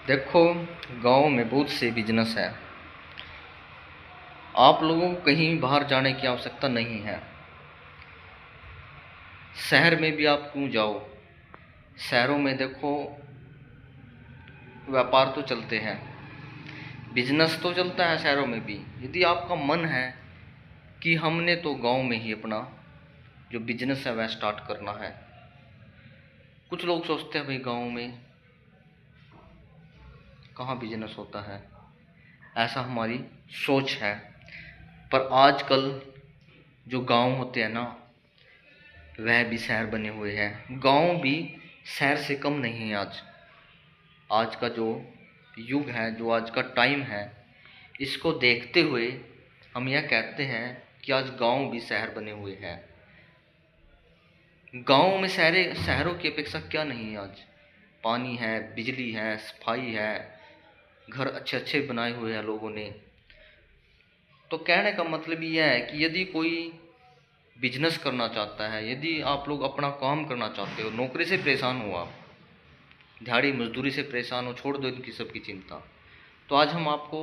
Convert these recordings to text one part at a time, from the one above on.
देखो, गांव में बहुत से बिजनेस है। आप लोगों को कहीं बाहर जाने की आवश्यकता नहीं है। शहर में भी आप क्यों जाओ। शहरों में देखो, व्यापार तो चलते हैं, बिजनेस तो चलता है शहरों में भी। यदि आपका मन है कि हमने तो गांव में ही अपना जो बिजनेस है वह स्टार्ट करना है। कुछ लोग सोचते हैं भाई गांव में कहाँ बिजनेस होता है, ऐसा हमारी सोच है। पर आजकल जो गांव होते हैं ना, वह भी शहर बने हुए हैं। गांव भी शहर से कम नहीं है। आज का जो युग है, जो आज का टाइम है, इसको देखते हुए हम यह कहते हैं कि आज गांव भी शहर बने हुए हैं। गांव में शहरों की अपेक्षा क्या नहीं है। आज पानी है, बिजली है, सफाई है, घर अच्छे अच्छे बनाए हुए हैं लोगों ने। तो कहने का मतलब यह है कि यदि कोई बिजनेस करना चाहता है, यदि आप लोग अपना काम करना चाहते हो, नौकरी से परेशान हो, आप दिहाड़ी मजदूरी से परेशान हो, छोड़ दो इनकी सबकी चिंता। तो आज हम आपको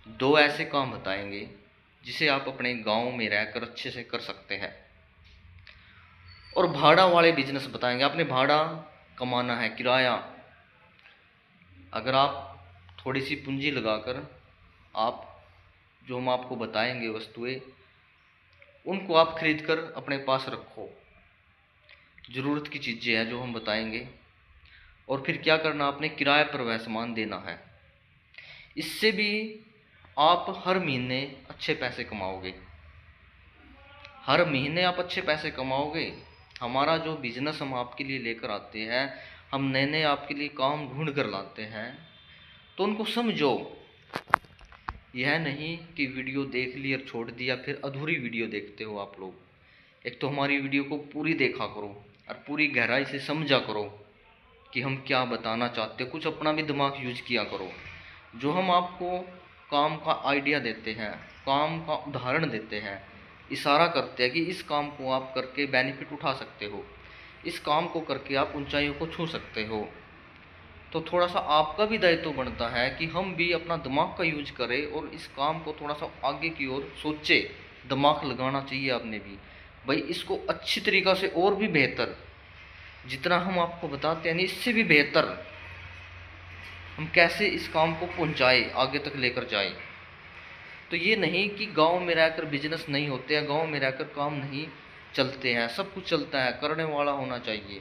दो ऐसे काम बताएंगे जिसे आप अपने गांव में रहकर अच्छे से कर सकते हैं। और भाड़ा वाले बिजनेस बताएंगे। आपने भाड़ा कमाना है, किराया। अगर आप थोड़ी सी पूंजी लगाकर आप जो हम आपको बताएंगे वस्तुएं, उनको आप खरीद कर अपने पास रखो। ज़रूरत की चीज़ें हैं जो हम बताएंगे। और फिर क्या करना, आपने किराए पर वह सामान देना है। इससे भी आप हर महीने अच्छे पैसे कमाओगे। हर महीने आप अच्छे पैसे कमाओगे। हमारा जो बिजनेस हम आपके लिए लेकर आते हैं, हम नए नए आपके लिए काम ढूंढ कर लाते हैं, तो उनको समझो। यह नहीं कि वीडियो देख ली और छोड़ दिया, फिर अधूरी वीडियो देखते हो आप लोग। एक तो हमारी वीडियो को पूरी देखा करो और पूरी गहराई से समझा करो कि हम क्या बताना चाहते हो। कुछ अपना भी दिमाग यूज किया करो। जो हम आपको काम का आइडिया देते हैं, काम का उदाहरण देते हैं, इशारा करते हैं कि इस काम को आप करके बेनिफिट उठा सकते हो, इस काम को करके आप ऊंचाइयों को छू सकते हो, तो थोड़ा सा आपका भी दायित्व बनता है कि हम भी अपना दिमाग का यूज करें और इस काम को थोड़ा सा आगे की ओर सोचे। दिमाग लगाना चाहिए आपने भी भाई, इसको अच्छी तरीक़ा से और भी बेहतर, जितना हम आपको बताते हैं इससे भी बेहतर हम कैसे इस काम को पहुंचाए, आगे तक लेकर जाए। तो ये नहीं कि गांव में रहकर बिजनेस नहीं होते हैं, गांव में रहकर काम नहीं चलते हैं। सब कुछ चलता है, करने वाला होना चाहिए।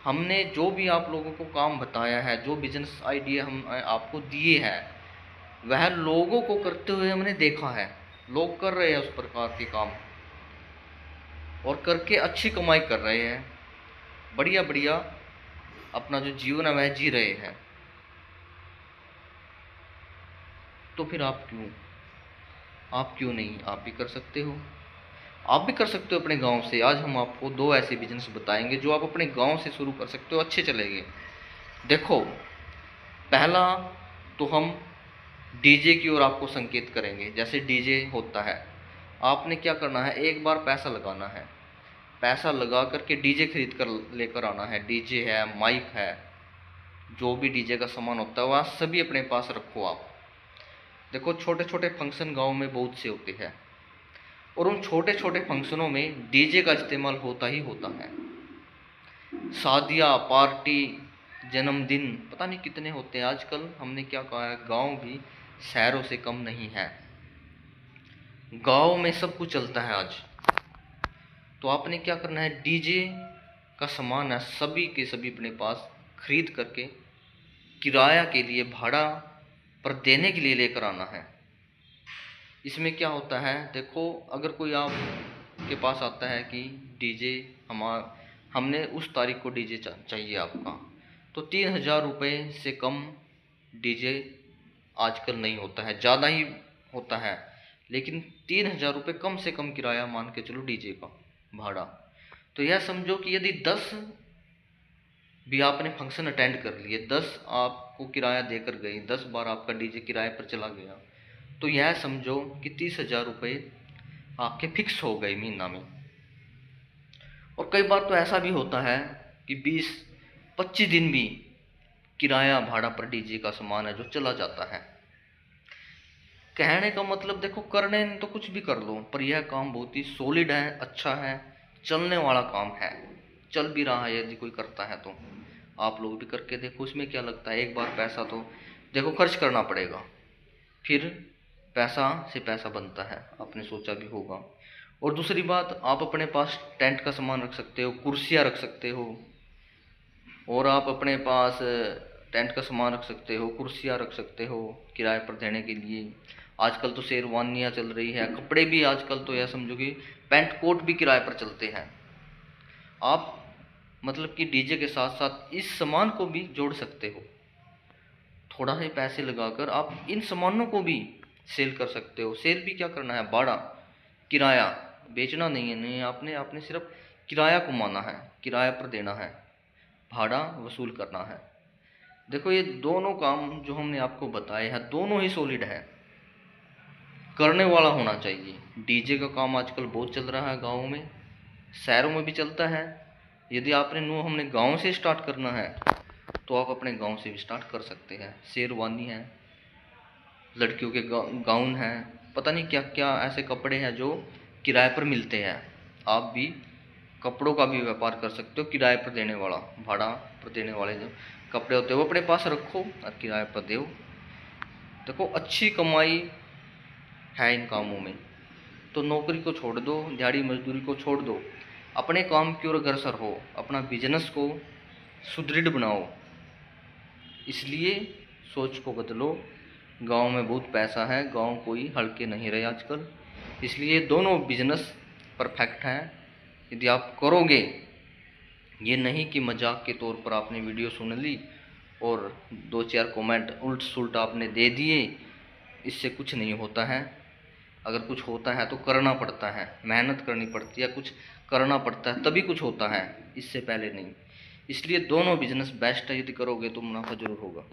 हमने जो भी आप लोगों को काम बताया है, जो बिजनेस आइडिया हम आपको दिए हैं, वह लोगों को करते हुए हमने देखा है। लोग कर रहे हैं उस प्रकार के काम और करके अच्छी कमाई कर रहे हैं, बढ़िया बढ़िया अपना जो जीवन है वह जी रहे हैं। तो फिर आप क्यों नहीं, आप भी कर सकते हो। आप भी कर सकते हो अपने गांव से। आज हम आपको दो ऐसे बिजनेस बताएंगे जो आप अपने गांव से शुरू कर सकते हो, अच्छे चलेंगे। देखो, पहला तो हम डीजे की ओर आपको संकेत करेंगे। जैसे डीजे होता है, आपने क्या करना है, एक बार पैसा लगाना है। पैसा लगा करके डीजे खरीद कर लेकर आना है। डीजे है, माइक है, जो भी डीजे का सामान होता है वह सभी अपने पास रखो आप। देखो, छोटे छोटे फंक्शन गांव में बहुत से होते हैं और उन छोटे छोटे फंक्शनों में डीजे का इस्तेमाल होता ही होता है। शादियाँ, पार्टी, जन्मदिन, पता नहीं कितने होते हैं आजकल। हमने क्या कहा है, गांव भी शहरों से कम नहीं है। गांव में सब कुछ चलता है आज। तो आपने क्या करना है, डीजे का सामान है सभी के सभी अपने पास खरीद करके किराया के लिए, भाड़ा पर देने के लिए लेकर आना है। इसमें क्या होता है, देखो, अगर कोई आप के पास आता है कि डीजे हमने उस तारीख को डीजे चाहिए आपका, तो 3,000 रुपये से कम डीजे आजकल नहीं होता है, ज़्यादा ही होता है। लेकिन 3,000 रुपये कम से कम किराया मान के चलो डीजे का भाड़ा। तो यह समझो कि यदि 10 भी आपने फंक्शन अटेंड कर लिए, 10 आपको किराया देकर गई, 10 बार आपका डीजे किराए पर चला गया, तो यह समझो कि 30,000 रुपये आपके फिक्स हो गए महीना में। और कई बार तो ऐसा भी होता है कि 20-25 दिन भी किराया भाड़ा पर डीजे का सामान है जो चला जाता है। कहने का मतलब देखो, करने तो कुछ भी कर लो, पर यह काम बहुत ही सॉलिड है, अच्छा है, चलने वाला काम है, चल भी रहा है। यदि कोई करता है तो आप लोग भी करके देखो, इसमें क्या लगता है। एक बार पैसा तो देखो खर्च करना पड़ेगा, फिर पैसा से पैसा बनता है, आपने सोचा भी होगा। और दूसरी बात, आप अपने पास टेंट का सामान रख सकते हो, कुर्सियाँ रख सकते हो, और आप अपने पास टेंट का सामान रख सकते हो, कुर्सियाँ रख सकते हो किराए पर देने के लिए। आजकल तो शेरवानियाँ चल रही है, कपड़े भी आजकल तो यह समझो कि पैंट कोट भी किराए पर चलते हैं। आप मतलब कि डीजे के साथ साथ इस सामान को भी जोड़ सकते हो, थोड़ा ही पैसे लगाकर आप इन सामानों को भी सेल कर सकते हो। सेल भी क्या करना है, भाड़ा, किराया, बेचना नहीं है, नहीं आपने आपने सिर्फ किराया कमाना है, किराया पर देना है, भाड़ा वसूल करना है। देखो ये दोनों काम जो हमने आपको बताए हैं, दोनों ही सॉलिड है, करने वाला होना चाहिए। डीजे का काम आजकल बहुत चल रहा है गाँव में, शहरों में भी चलता है। यदि आपने हमने गांव से स्टार्ट करना है तो आप अपने गांव से भी स्टार्ट कर सकते हैं। शेरवानी है, लड़कियों के गाउन हैं, पता नहीं क्या क्या ऐसे कपड़े हैं जो किराए पर मिलते हैं। आप भी कपड़ों का भी व्यापार कर सकते हो, किराए पर देने वाला, भाड़ा पर देने वाले जो कपड़े होते हैं वो अपने पास रखो और किराए पर दो। देखो अच्छी कमाई है इन कामों में, तो नौकरी को छोड़ दो, दिहाड़ी मजदूरी को छोड़ दो, अपने काम की ओर अग्रसर हो, अपना बिजनेस को सुदृढ़ बनाओ। इसलिए सोच को बदलो। गांव में बहुत पैसा है, गांव कोई हल्के नहीं रहे आजकल, इसलिए दोनों बिजनेस परफेक्ट हैं। यदि आप करोगे, ये नहीं कि मजाक के तौर पर आपने वीडियो सुन ली और दो चार कमेंट उल्ट सुल्ट आपने दे दिए, इससे कुछ नहीं होता है। अगर कुछ होता है तो करना पड़ता है, मेहनत करनी पड़ती है, कुछ करना पड़ता है तभी कुछ होता है, इससे पहले नहीं। इसलिए दोनों बिजनेस बेस्ट है, यदि करोगे तो मुनाफा जरूर होगा।